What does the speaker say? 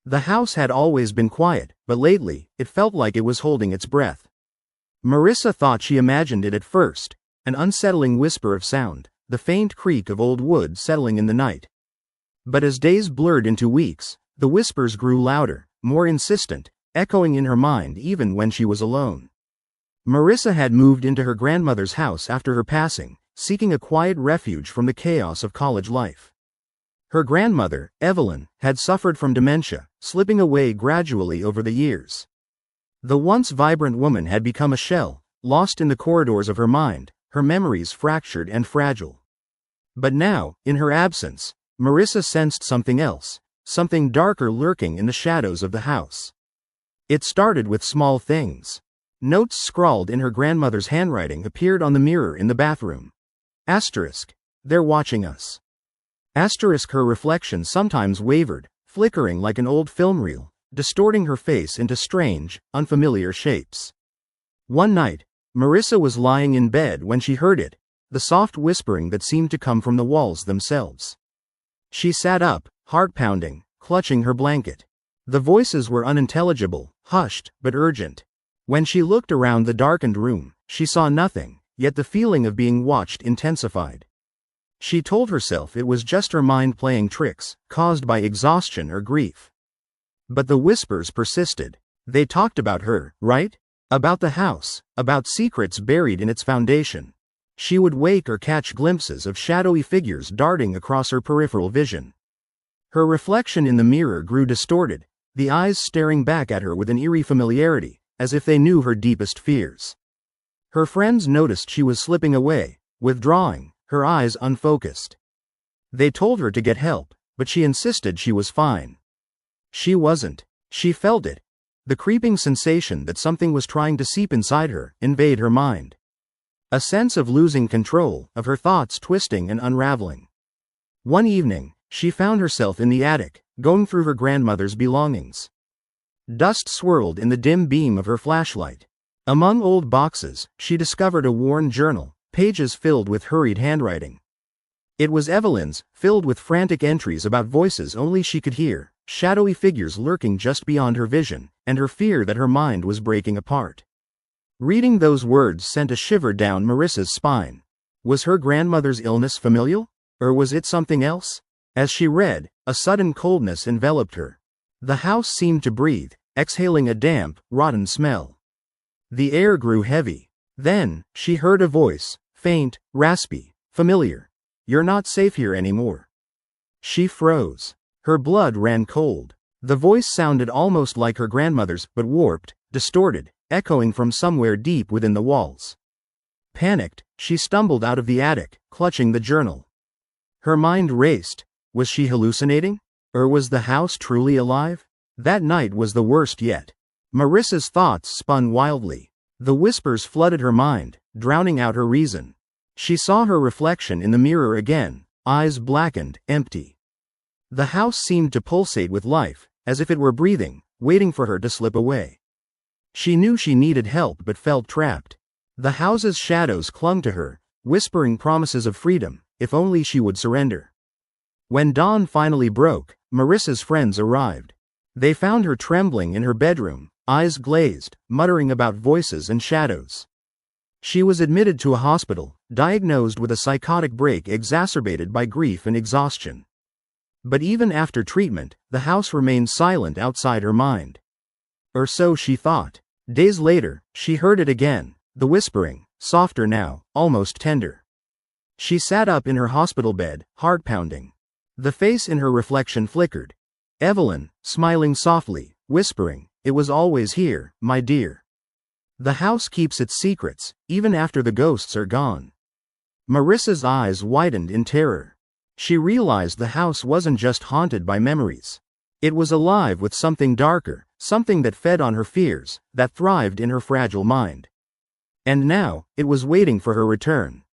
The house had always been quiet, but lately, it felt like it was holding its breath. Marissa thought she imagined it at first, an unsettling whisper of sound, the faint creak of old wood settling in the night. But as days blurred into weeks, the whispers grew louder, more insistent, echoing in her mind even when she was alone. Marissa had moved into her grandmother's house after her passing, seeking a quiet refuge from the chaos of college life. Her grandmother, Evelyn, had suffered from dementia, slipping away gradually over the years. The once vibrant woman had become a shell, lost in the corridors of her mind, her memories fractured and fragile. But now, in her absence, Marissa sensed something else, something darker lurking in the shadows of the house. It started with small things. Notes scrawled in her grandmother's handwriting appeared on the mirror in the bathroom. Asterisk. They're watching us. Asterisk. Her reflection sometimes wavered, flickering like an old film reel, distorting her face into strange, unfamiliar shapes. One night, Marissa was lying in bed when she heard it, the soft whispering that seemed to come from the walls themselves. She sat up, heart pounding, clutching her blanket. The voices were unintelligible, hushed, but urgent. When she looked around the darkened room, she saw nothing, yet the feeling of being watched intensified. She told herself it was just her mind playing tricks, caused by exhaustion or grief. But the whispers persisted. They talked about her, right? About the house, about secrets buried in its foundation. She would wake or catch glimpses of shadowy figures darting across her peripheral vision. Her reflection in the mirror grew distorted, the eyes staring back at her with an eerie familiarity, as if they knew her deepest fears. Her friends noticed she was slipping away, withdrawing, her eyes unfocused. They told her to get help, but she insisted she was fine. She wasn't. She felt it. The creeping sensation that something was trying to seep inside her, invade her mind. A sense of losing control, of her thoughts twisting and unraveling. One evening, she found herself in the attic, going through her grandmother's belongings. Dust swirled in the dim beam of her flashlight. Among old boxes, she discovered a worn journal, pages filled with hurried handwriting. It was Evelyn's, filled with frantic entries about voices only she could hear, shadowy figures lurking just beyond her vision, and her fear that her mind was breaking apart. Reading those words sent a shiver down Marissa's spine. Was her grandmother's illness familial? Or was it something else? As she read, a sudden coldness enveloped her. The house seemed to breathe, exhaling a damp, rotten smell. The air grew heavy. Then, she heard a voice, faint, raspy, familiar. "You're not safe here anymore." She froze. Her blood ran cold. The voice sounded almost like her grandmother's, but warped, distorted, echoing from somewhere deep within the walls. Panicked, she stumbled out of the attic, clutching the journal. Her mind raced. Was she hallucinating? Or was the house truly alive? That night was the worst yet. Marissa's thoughts spun wildly. The whispers flooded her mind, drowning out her reason. She saw her reflection in the mirror again, eyes blackened, empty. The house seemed to pulsate with life, as if it were breathing, waiting for her to slip away. She knew she needed help but felt trapped. The house's shadows clung to her, whispering promises of freedom, if only she would surrender. When dawn finally broke, Marissa's friends arrived. They found her trembling in her bedroom, eyes glazed, muttering about voices and shadows. She was admitted to a hospital, diagnosed with a psychotic break exacerbated by grief and exhaustion. But even after treatment, the house remained silent outside her mind. Or so she thought. Days later, she heard it again, the whispering, softer now, almost tender. She sat up in her hospital bed, heart pounding. The face in her reflection flickered. Evelyn, smiling softly, whispering, "It was always here, my dear. The house keeps its secrets, even after the ghosts are gone." Marissa's eyes widened in terror. She realized the house wasn't just haunted by memories. It was alive with something darker, something that fed on her fears, that thrived in her fragile mind. And now, it was waiting for her return.